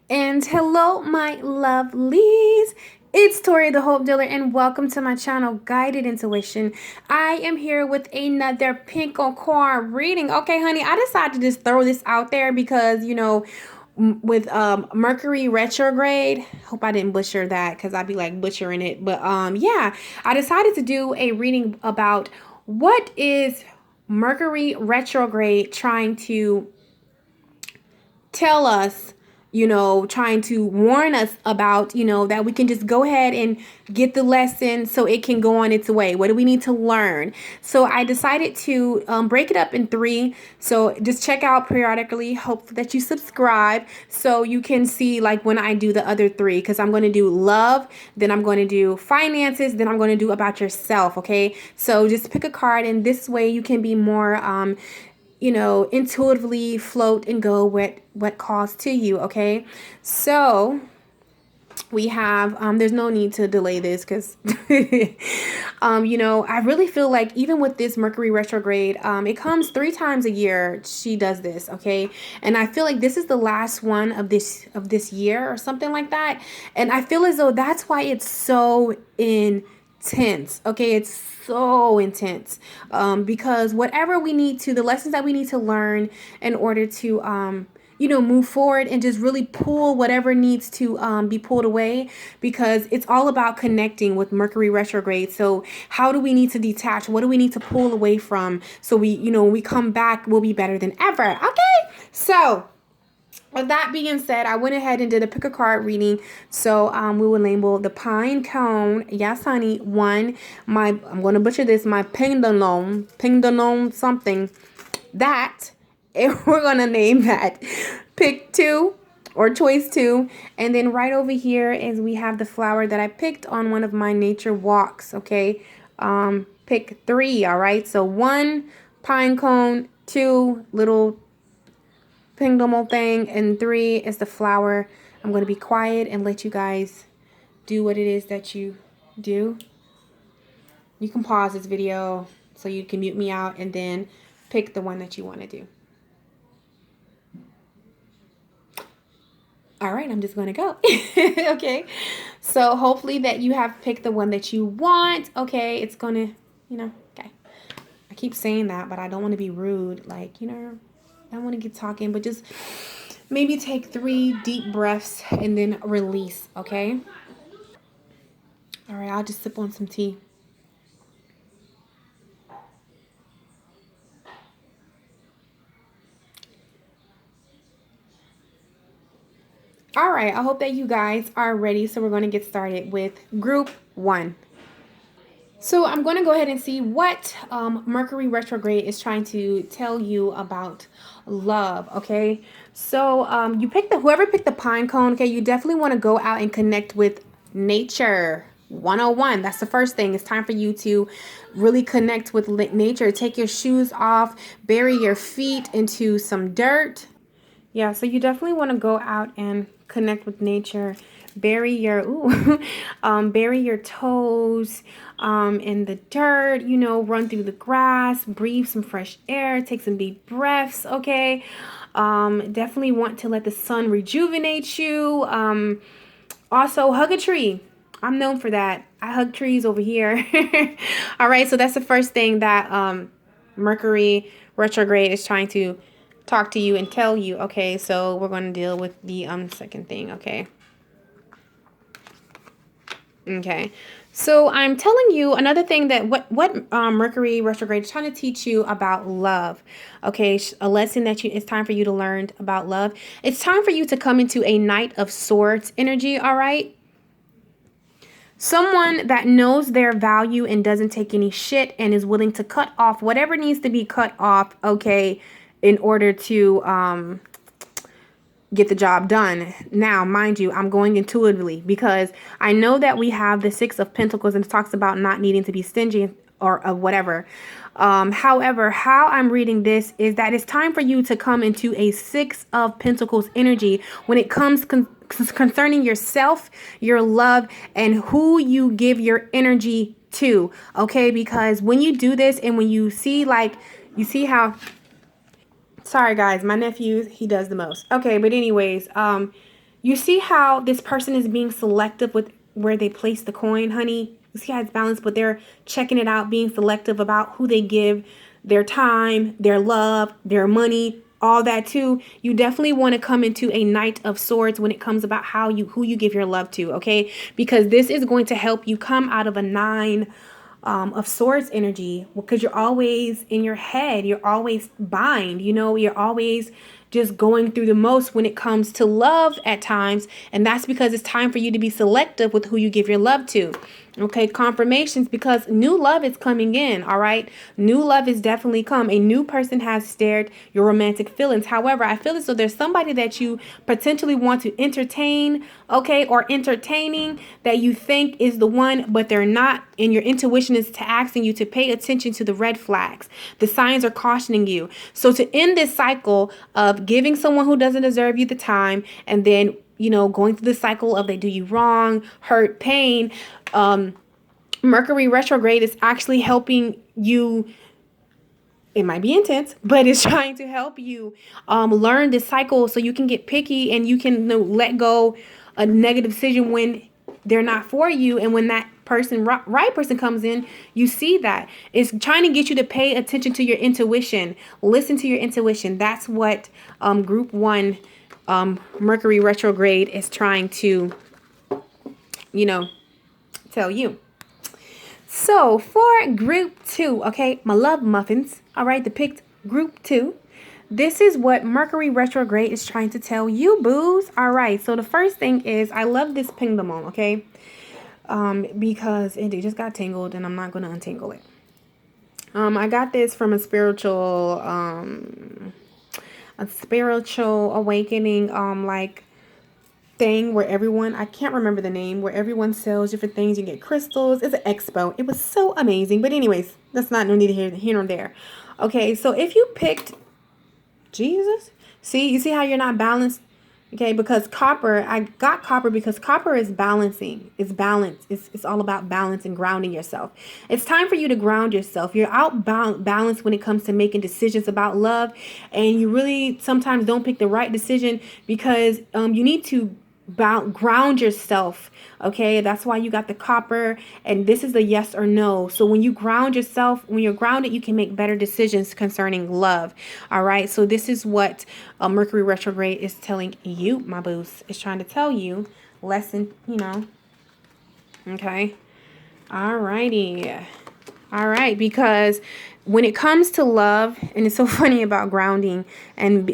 And hello, my lovelies. It's Tori the Hope Dealer, and welcome to my channel, Guided Intuition. I am here with another pink or card reading. Okay, honey, I decided to just throw this out there because, with Mercury Retrograde, hope I didn't butcher that because I'd be like butchering it. But yeah, I decided to do a reading about what is Mercury Retrograde trying to tell us, trying to warn us about, that we can just go ahead and get the lesson so it can go on its way. What do we need to learn? So I decided to break it up in three. So just check out periodically. Hope that you subscribe so you can see like when I do the other three, because I'm going to do love, then I'm going to do finances, then I'm going to do about yourself. Okay. So just pick a card, and this way you can be more, intuitively float and go with what calls to you. Okay. So we have, there's no need to delay this because, I really feel like even with this Mercury retrograde, it comes 3 times a year. She does this. Okay. And I feel like this is the last one of this year or something like that. And I feel as though that's why it's so intense. Okay. It's so intense because whatever we need to, the lessons that we need to learn in order to, move forward and just really pull whatever needs to be pulled away, because it's all about connecting with Mercury retrograde. So how do we need to detach? What do we need to pull away from? So when we come back, we'll be better than ever. Okay. So with that being said, I went ahead and did a pick a card reading. So we will label the pine cone. Yes, honey. One, I'm going to butcher this. My pendulum something. That, and we're going to name that pick 2 or choice 2. And then right over here is we have the flower that I picked on one of my nature walks. Okay. Pick 3. All right. So 1 pine cone, 2 little pendulum thing, and 3 is the flower. I'm going to be quiet and let you guys do what it is that you do. You can pause this video so you can mute me out and then pick the one that you want to do. All right, I'm just going to go. Okay. So hopefully that you have picked the one that you want. Okay. It's going to, okay. I keep saying that, but I don't want to be rude. Like, I don't want to get talking, but just maybe take 3 deep breaths and then release. Okay. All right. I'll just sip on some tea. All right, I hope that you guys are ready. So we're going to get started with group 1. So I'm going to go ahead and see what Mercury retrograde is trying to tell you about love. Okay, so whoever picked the pine cone. Okay, you definitely want to go out and connect with nature. 101. That's the first thing. It's time for you to really connect with nature. Take your shoes off, bury your feet into some dirt. Yeah, so you definitely want to go out and connect with nature. Bury your bury your toes in the dirt. Run through the grass, breathe some fresh air, take some deep breaths. Okay, definitely want to let the sun rejuvenate you. Also, hug a tree. I'm known for that. I hug trees over here. All right, so that's the first thing that Mercury retrograde is trying to talk to you and tell you. Okay, so we're going to deal with the second thing. Okay, so I'm telling you another thing that what Mercury retrograde is trying to teach you about love. Okay, a lesson that it's time for you to learn about love. It's time for you to come into a Knight of Swords energy. All right. Someone that knows their value and doesn't take any shit and is willing to cut off whatever needs to be cut off, okay, in order to get the job done. Now, mind you, I'm going intuitively because I know that we have the 6 of Pentacles and it talks about not needing to be stingy or whatever. However, how I'm reading this is that it's time for you to come into a 6 of Pentacles energy when it comes concerning yourself, your love, and who you give your energy to. Okay, because when you do this and when you see how, sorry guys, my nephew, he does the most. Okay, but anyways, You see how this person is being selective with where they place the coin, honey? You see how it's balanced, but they're checking it out, being selective about who they give their time, their love, their money, all that too. You definitely want to come into a Knight of Swords when it comes about who you give your love to, okay? Because this is going to help you come out of a Nine of Swords energy, because you're always in your head, you're always bind, you're always just going through the most when it comes to love at times. And that's because it's time for you to be selective with who you give your love to. Okay, confirmations, because new love is coming in. All right, new love is definitely come. A new person has stirred your romantic feelings. However, I feel as though there's somebody that you potentially want to entertain, okay, or entertaining, that you think is the one, but they're not. And your intuition is asking you to pay attention to the red flags. The signs are cautioning you. So to end this cycle of giving someone who doesn't deserve you the time, and then going through the cycle of they do you wrong, hurt, pain. Mercury retrograde is actually helping you. It might be intense, but it's trying to help you learn this cycle so you can get picky and you can let go a negative decision when they're not for you. And when that right person comes in, you see that. It's trying to get you to pay attention to your intuition. Listen to your intuition. That's what group 1 Mercury retrograde is trying to, tell you. So for group 2, okay, my love muffins, all right, depict group 2. This is what Mercury retrograde is trying to tell you, boos. All right, so the first thing is, I love this pendulum, okay, because it just got tangled and I'm not going to untangle it. I got this from a spiritual awakening, like thing where everyone, I can't remember the name, where everyone sells different things. You get crystals. It's an expo. It was so amazing. But anyways, that's not no need here nor there. Okay, so if you picked Jesus, you see how you're not balanced? Okay, because copper, I got copper because copper is balancing. It's balance. It's all about balance and grounding yourself. It's time for you to ground yourself. You're out balance when it comes to making decisions about love. And you really sometimes don't pick the right decision because you need to ground yourself. Okay, that's why you got the copper, and this is the yes or no. So when you ground yourself, when you're grounded, you can make better decisions concerning love. All right, so this is what Mercury retrograde is telling you, my boos. It's trying to tell you lesson, okay. All righty. All right, because when it comes to love, and it's so funny about grounding and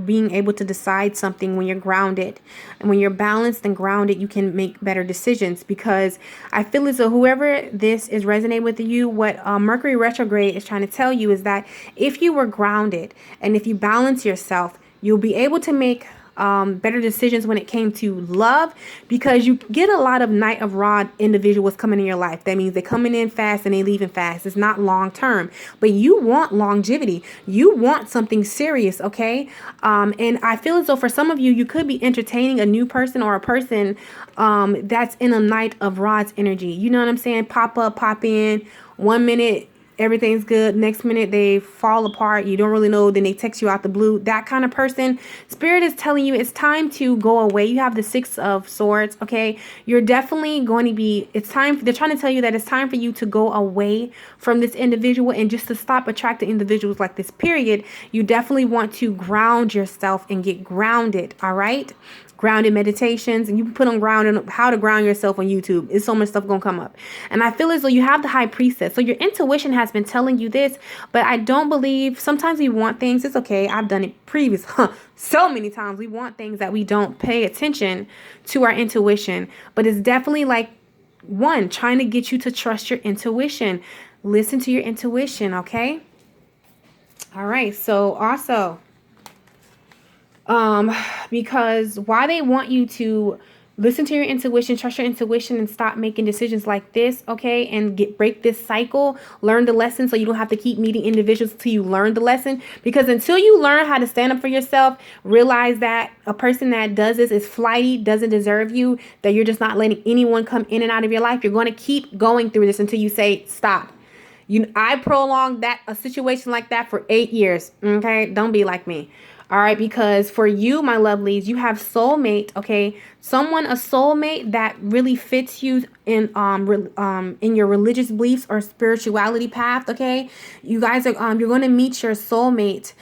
being able to decide something when you're grounded, and when you're balanced and grounded, you can make better decisions. Because I feel as though whoever this is resonating with you, what Mercury retrograde is trying to tell you is that if you were grounded and if you balance yourself, you'll be able to make better decisions when it came to love, because you get a lot of Knight of Rod individuals coming in your life. That means they're coming in fast and they leaving fast. It's not long term, but you want longevity. You want something serious, okay? And I feel as though for some of you, you could be entertaining a new person or a person that's in a Knight of Rods energy. You know what I'm saying? Pop up, pop in. 1 minute everything's good, next minute they fall apart, you don't really know, then they text you out the blue. That kind of person, Spirit is telling you it's time to go away. You have the 6 of Swords, okay? You're definitely going to be, it's time, they're trying to tell you that it's time for you to go away from this individual and just to stop attracting individuals like this, period. You definitely want to ground yourself and get grounded, all right? Grounded meditations, and you can put on how to ground yourself on YouTube. It's so much stuff gonna come up. And I feel as though you have the High Priestess. So your intuition has been telling you this, but I don't believe, sometimes we want things, it's okay. I've done it previous, so many times. We want things that we don't pay attention to our intuition, but it's definitely like trying to get you to trust your intuition. Listen to your intuition, okay? All right, so also, because why they want you to listen to your intuition, trust your intuition, and stop making decisions like this, okay? And break this cycle, learn the lesson so you don't have to keep meeting individuals till you learn the lesson. Because until you learn how to stand up for yourself, realize that a person that does this is flighty, doesn't deserve you, that you're just not letting anyone come in and out of your life. You're going to keep going through this until you say, stop. I prolonged a situation like that for 8 years, okay? Don't be like me. All right, because for you, my lovelies, you have soulmate, okay? A soulmate that really fits you in your religious beliefs or spirituality path, okay? You guys are you're going to meet your soulmate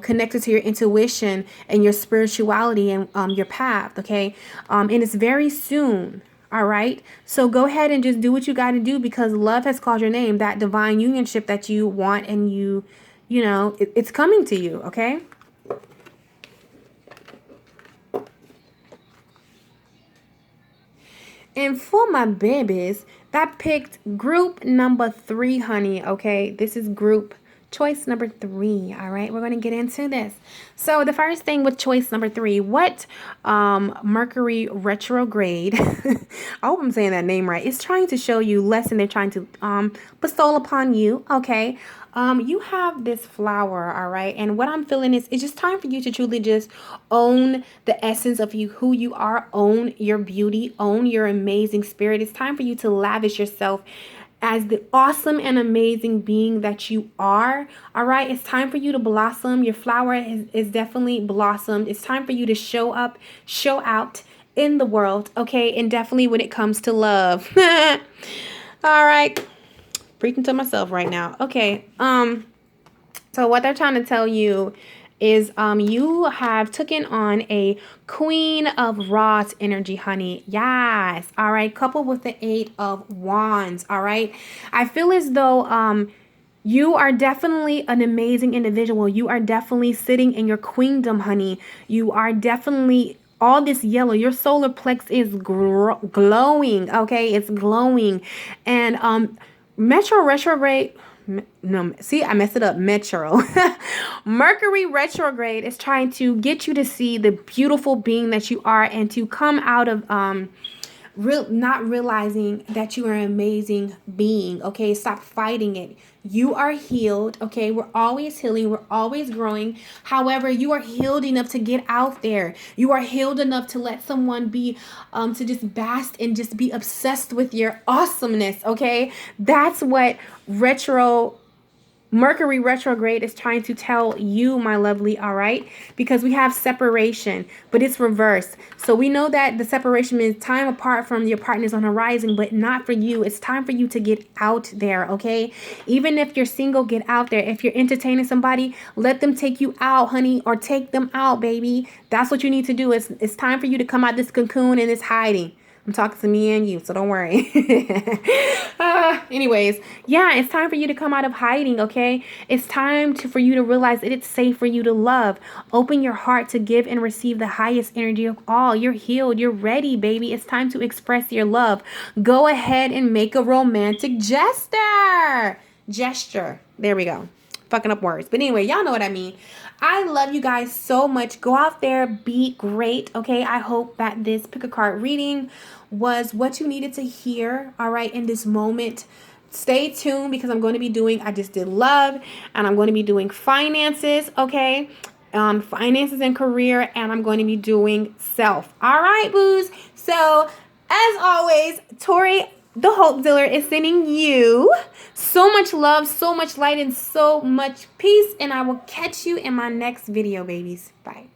connected to your intuition and your spirituality and your path, okay? And it's very soon. All right. So go ahead and just do what you got to do, because love has called your name. That divine unionship that you want, and you know, it's coming to you. Okay. And for my babies, that picked group number 3, honey. Okay. This is group choice number 3. All right. We're going to get into this. So the first thing with choice number 3, what Mercury Retrograde, I hope I'm saying that name right, is trying to show you, lesson they're trying to bestow upon you. Okay. You have this flower, all right? And what I'm feeling is it's just time for you to truly just own the essence of you, who you are, own your beauty, own your amazing spirit. It's time for you to lavish yourself as the awesome and amazing being that you are. All right, it's time for you to blossom. Your flower is definitely blossomed. It's time for you to show up, show out in the world, okay? And definitely when it comes to love. All right. Preaching to myself right now. Okay. So what they're trying to tell you is you have taken on a Queen of Rods energy, honey. Yes. All right. Coupled with the 8 of Wands. All right. I feel as though you are definitely an amazing individual. You are definitely sitting in your queendom, honey. You are definitely all this yellow. Your solar plex is glowing. Okay. It's glowing. And Metro retrograde. No, see, I messed it up. Metro. Mercury retrograde is trying to get you to see the beautiful being that you are, and to come out of not realizing that you are an amazing being. Okay, stop fighting it. You are healed. Okay, we're always healing, we're always growing. However, you are healed enough to get out there. You are healed enough to let someone be to just bask and just be obsessed with your awesomeness. Okay, that's what Mercury retrograde is trying to tell you, my lovely, all right? Because we have separation, but it's reversed. So we know that the separation means time apart from your partners on horizon, but not for you. It's time for you to get out there, okay? Even if you're single, get out there. If you're entertaining somebody, let them take you out, honey, or take them out, baby. That's what you need to do. It's time for you to come out this cocoon and this hiding. I'm talking to me and you, so don't worry. Anyways, yeah, it's time for you to come out of hiding, okay? It's time for you to realize that it's safe for you to love. Open your heart to give and receive the highest energy of all. You're healed. You're ready, baby. It's time to express your love. Go ahead and make a romantic gesture. There we go. Fucking up words. But anyway, y'all know what I mean. I love you guys so much. Go out there, be great, okay? I hope that this pick a card reading was what you needed to hear, all right, in this moment. Stay tuned, because I'm going to be doing, I just did love, and I'm going to be doing finances, okay? Finances and career, and I'm going to be doing self. All right, boos. So, as always, Tori the Hope Dealer is sending you so much love, so much light, and so much peace. And I will catch you in my next video, babies. Bye.